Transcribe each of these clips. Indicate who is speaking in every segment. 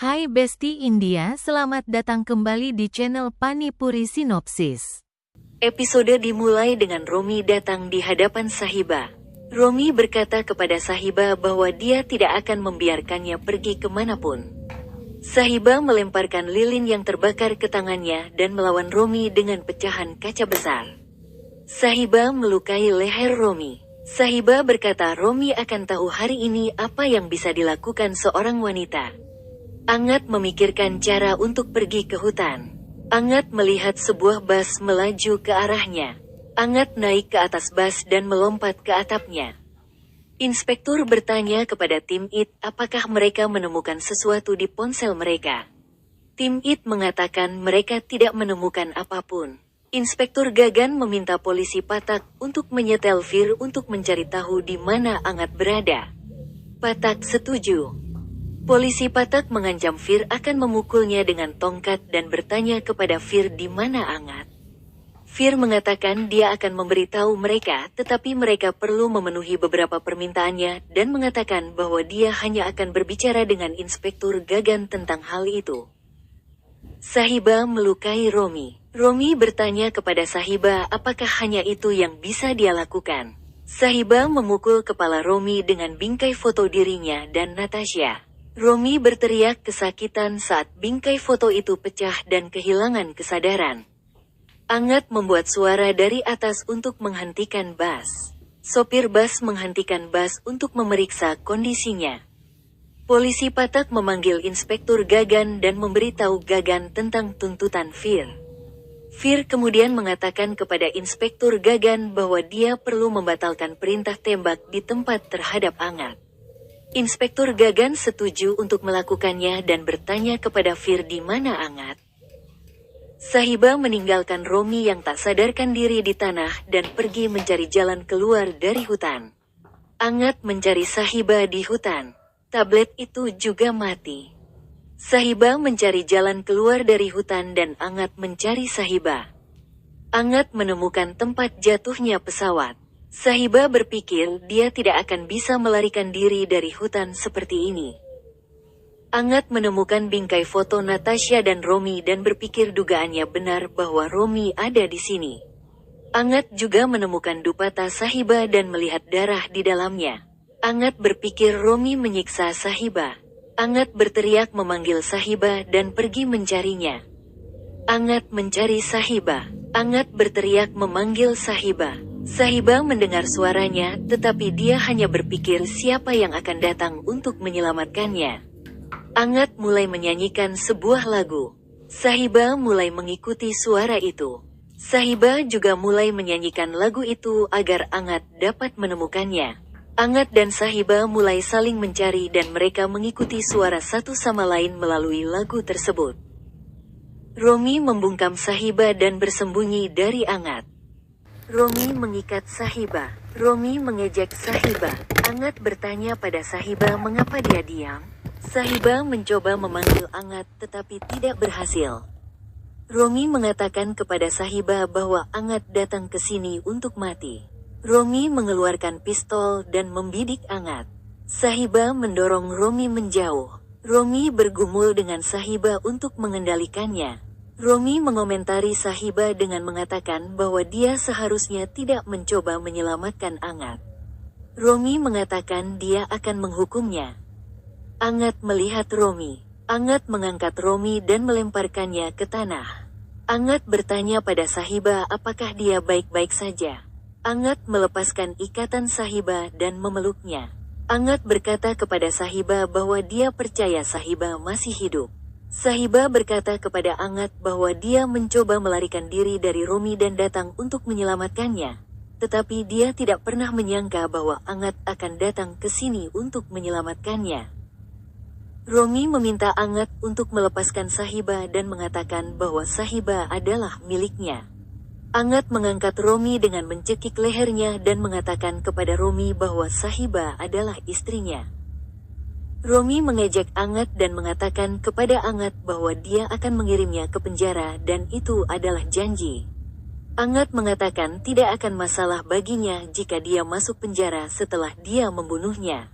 Speaker 1: Hai Besti India, selamat datang kembali di channel Panipuri Sinopsis.
Speaker 2: Episode dimulai dengan Romi datang di hadapan Sahiba. Romi berkata kepada Sahiba bahwa dia tidak akan membiarkannya pergi kemanapun. Sahiba melemparkan lilin yang terbakar ke tangannya dan melawan Romi dengan pecahan kaca besar. Sahiba melukai leher Romi. Sahiba berkata Romi akan tahu hari ini apa yang bisa dilakukan seorang wanita. Angat memikirkan cara untuk pergi ke hutan. Angat melihat sebuah bas melaju ke arahnya. Angat naik ke atas bas dan melompat ke atapnya. Inspektur bertanya kepada tim IT apakah mereka menemukan sesuatu di ponsel mereka. Tim IT mengatakan mereka tidak menemukan apapun. Inspektur Gagan meminta polisi Patak untuk menyetel Fir untuk mencari tahu di mana Angat berada. Patak setuju. Polisi Patak mengancam Fir akan memukulnya dengan tongkat dan bertanya kepada Fir di mana Angat. Fir mengatakan dia akan memberitahu mereka, tetapi mereka perlu memenuhi beberapa permintaannya dan mengatakan bahwa dia hanya akan berbicara dengan Inspektur Gagan tentang hal itu. Sahiba melukai Romi. Romi bertanya kepada Sahiba apakah hanya itu yang bisa dia lakukan. Sahiba memukul kepala Romi dengan bingkai foto dirinya dan Natasha. Romi berteriak kesakitan saat bingkai foto itu pecah dan kehilangan kesadaran. Angat membuat suara dari atas untuk menghentikan bas. Sopir bas menghentikan bas untuk memeriksa kondisinya. Polisi Patak memanggil Inspektur Gagan dan memberitahu Gagan tentang tuntutan Fir. Fir kemudian mengatakan kepada Inspektur Gagan bahwa dia perlu membatalkan perintah tembak di tempat terhadap Angat. Inspektur Gagan setuju untuk melakukannya dan bertanya kepada Fir di mana Angat. Sahiba meninggalkan Romi yang tak sadarkan diri di tanah dan pergi mencari jalan keluar dari hutan. Angat mencari Sahiba di hutan. Tablet itu juga mati. Sahiba mencari jalan keluar dari hutan dan Angat mencari Sahiba. Angat menemukan tempat jatuhnya pesawat. Sahiba berpikir dia tidak akan bisa melarikan diri dari hutan seperti ini. Angat menemukan bingkai foto Natasha dan Romi dan berpikir dugaannya benar bahwa Romi ada di sini. Angat juga menemukan dupata Sahiba dan melihat darah di dalamnya. Angat berpikir Romi menyiksa Sahiba. Angat berteriak memanggil Sahiba dan pergi mencarinya. Angat mencari Sahiba. Angat berteriak memanggil Sahiba. Sahiba mendengar suaranya, tetapi dia hanya berpikir siapa yang akan datang untuk menyelamatkannya. Angat mulai menyanyikan sebuah lagu. Sahiba mulai mengikuti suara itu. Sahiba juga mulai menyanyikan lagu itu agar Angat dapat menemukannya. Angat dan Sahiba mulai saling mencari dan mereka mengikuti suara satu sama lain melalui lagu tersebut. Romi membungkam Sahiba dan bersembunyi dari Angat. Romi mengikat Sahiba. Romi mengejek Sahiba. Angat bertanya pada Sahiba mengapa dia diam. Sahiba mencoba memanggil Angat tetapi tidak berhasil. Romi mengatakan kepada Sahiba bahwa Angat datang ke sini untuk mati. Romi mengeluarkan pistol dan membidik Angat. Sahiba mendorong Romi menjauh. Romi bergumul dengan Sahiba untuk mengendalikannya. Romi mengomentari Sahiba dengan mengatakan bahwa dia seharusnya tidak mencoba menyelamatkan Angat. Romi mengatakan dia akan menghukumnya. Angat melihat Romi. Angat mengangkat Romi dan melemparkannya ke tanah. Angat bertanya pada Sahiba apakah dia baik-baik saja. Angat melepaskan ikatan Sahiba dan memeluknya. Angat berkata kepada Sahiba bahwa dia percaya Sahiba masih hidup. Sahiba berkata kepada Angat bahwa dia mencoba melarikan diri dari Romi dan datang untuk menyelamatkannya. Tetapi dia tidak pernah menyangka bahwa Angat akan datang ke sini untuk menyelamatkannya. Romi meminta Angat untuk melepaskan Sahiba dan mengatakan bahwa Sahiba adalah miliknya. Angat mengangkat Romi dengan mencekik lehernya dan mengatakan kepada Romi bahwa Sahiba adalah istrinya. Romi mengejek Angat dan mengatakan kepada Angat bahwa dia akan mengirimnya ke penjara dan itu adalah janji. Angat mengatakan tidak akan masalah baginya jika dia masuk penjara setelah dia membunuhnya.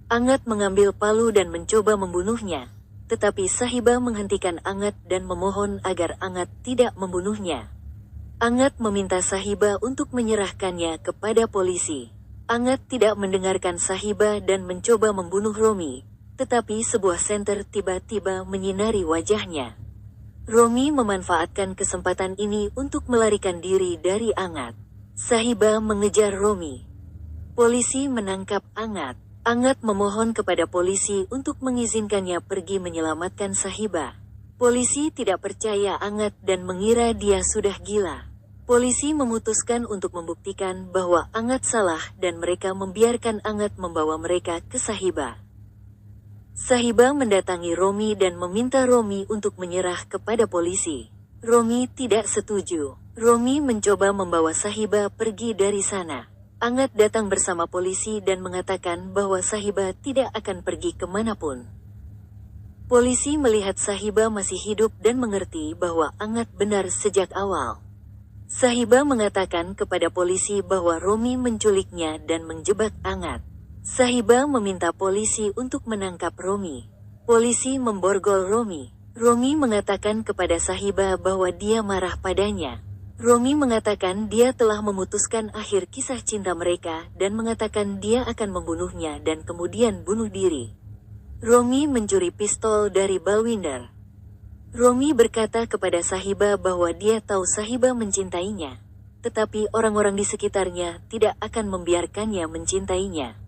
Speaker 2: Angat mengambil palu dan mencoba membunuhnya. tetapi Sahiba menghentikan Angat dan memohon agar Angat tidak membunuhnya. Angat meminta Sahiba untuk menyerahkannya kepada polisi. Angat tidak mendengarkan Sahiba dan mencoba membunuh Romi, tetapi sebuah senter tiba-tiba menyinari wajahnya. Romi memanfaatkan kesempatan ini untuk melarikan diri dari Angat. Sahiba mengejar Romi. Polisi menangkap Angat. Angat memohon kepada polisi untuk mengizinkannya pergi menyelamatkan Sahiba. Polisi tidak percaya Angat dan mengira dia sudah gila. Polisi memutuskan untuk membuktikan bahwa Angat salah dan mereka membiarkan Angat membawa mereka ke Sahiba. Sahiba mendatangi Romi dan meminta Romi untuk menyerah kepada polisi. Romi tidak setuju. Romi mencoba membawa Sahiba pergi dari sana. Angat datang bersama polisi dan mengatakan bahwa Sahiba tidak akan pergi kemanapun. Polisi melihat Sahiba masih hidup dan mengerti bahwa Angat benar sejak awal. Sahiba mengatakan kepada polisi bahwa Romi menculiknya dan menjebak Angat. Sahiba meminta polisi untuk menangkap Romi. Polisi memborgol Romi. Romi mengatakan kepada Sahiba bahwa dia marah padanya. Romi mengatakan dia telah memutuskan akhir kisah cinta mereka dan mengatakan dia akan membunuhnya dan kemudian bunuh diri. Romi mencuri pistol dari Balwinder. Romi berkata kepada Sahiba bahwa dia tahu Sahiba mencintainya, tetapi orang-orang di sekitarnya tidak akan membiarkannya mencintainya.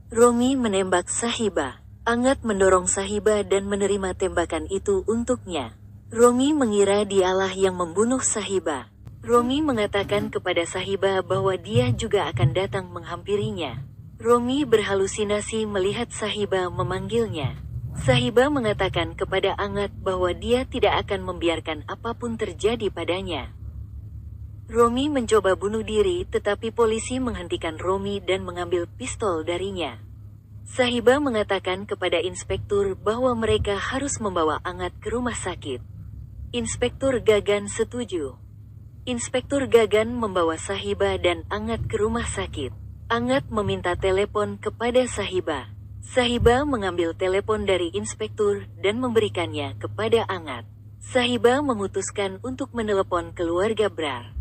Speaker 2: Romi menembak Sahiba. Angat mendorong Sahiba dan menerima tembakan itu untuknya. Romi mengira dialah yang membunuh Sahiba. Romi mengatakan kepada Sahiba bahwa dia juga akan datang menghampirinya. Romi berhalusinasi melihat Sahiba memanggilnya. Sahiba mengatakan kepada Angat bahwa dia tidak akan membiarkan apapun terjadi padanya. Romi mencoba bunuh diri tetapi polisi menghentikan Romi dan mengambil pistol darinya. Sahiba mengatakan kepada inspektur bahwa mereka harus membawa Angat ke rumah sakit. Inspektur Gagan setuju. Inspektur Gagan membawa Sahiba dan Angat ke rumah sakit. Angat meminta telepon kepada Sahiba. Sahiba mengambil telepon dari inspektur dan memberikannya kepada Angat. Sahiba memutuskan untuk menelepon keluarga Brar.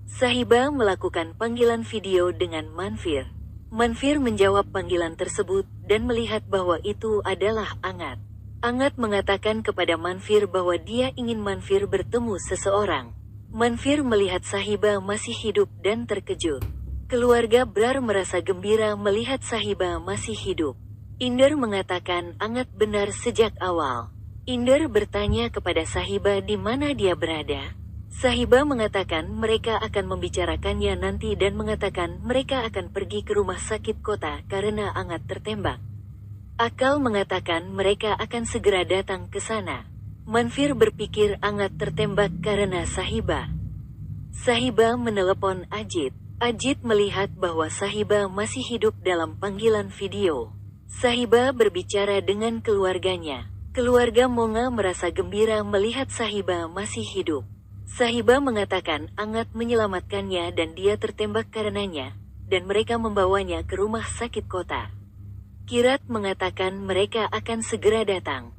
Speaker 2: Sahiba melakukan panggilan video dengan Manfir. Manfir menjawab panggilan tersebut dan melihat bahwa itu adalah Angat. Angat mengatakan kepada Manfir bahwa dia ingin Manfir bertemu seseorang. Manfir melihat Sahiba masih hidup dan terkejut. Keluarga Brar merasa gembira melihat Sahiba masih hidup. Inder mengatakan Angat benar sejak awal. Inder bertanya kepada Sahiba di mana dia berada. Sahiba mengatakan mereka akan membicarakannya nanti dan mengatakan mereka akan pergi ke rumah sakit kota karena Angat tertembak. Akal mengatakan mereka akan segera datang ke sana. Manfir berpikir Angat tertembak karena Sahiba. Sahiba menelepon Ajit. Ajit melihat bahwa Sahiba masih hidup dalam panggilan video. Sahiba berbicara dengan keluarganya. Keluarga Monga merasa gembira melihat Sahiba masih hidup. Sahiba mengatakan Angat menyelamatkannya dan dia tertembak karenanya, dan mereka membawanya ke rumah sakit kota. Kirat mengatakan mereka akan segera datang.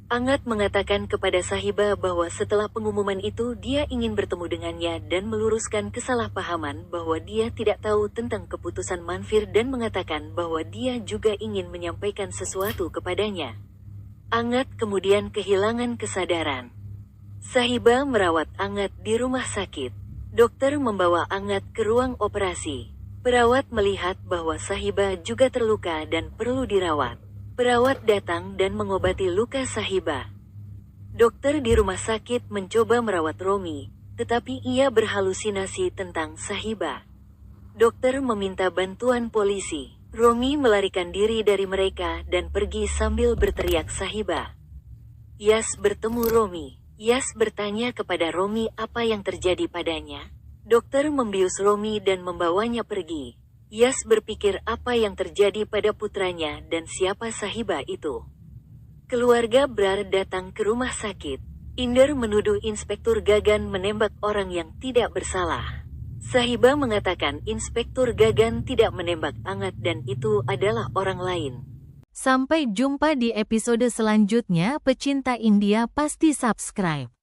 Speaker 2: Angat mengatakan kepada Sahiba bahwa setelah pengumuman itu dia ingin bertemu dengannya dan meluruskan kesalahpahaman bahwa dia tidak tahu tentang keputusan Manfir dan mengatakan bahwa dia juga ingin menyampaikan sesuatu kepadanya. Angat kemudian kehilangan kesadaran. Sahiba merawat Angat di rumah sakit. Dokter membawa Angat ke ruang operasi. Perawat melihat bahwa Sahiba juga terluka dan perlu dirawat. Perawat datang dan mengobati luka Sahiba. Dokter di rumah sakit mencoba merawat Romi, tetapi ia berhalusinasi tentang Sahiba. Dokter meminta bantuan polisi. Romi melarikan diri dari mereka dan pergi sambil berteriak Sahiba. Yas bertemu Romi. Yas bertanya kepada Romi apa yang terjadi padanya. Dokter membius Romi dan membawanya pergi. Yas berpikir apa yang terjadi pada putranya dan siapa Sahiba itu. Keluarga Brar datang ke rumah sakit. Inder menuduh Inspektur Gagan menembak orang yang tidak bersalah. Sahiba mengatakan Inspektur Gagan tidak menembak Angat dan itu adalah orang lain.
Speaker 1: Sampai jumpa di episode selanjutnya. Pecinta India pasti subscribe.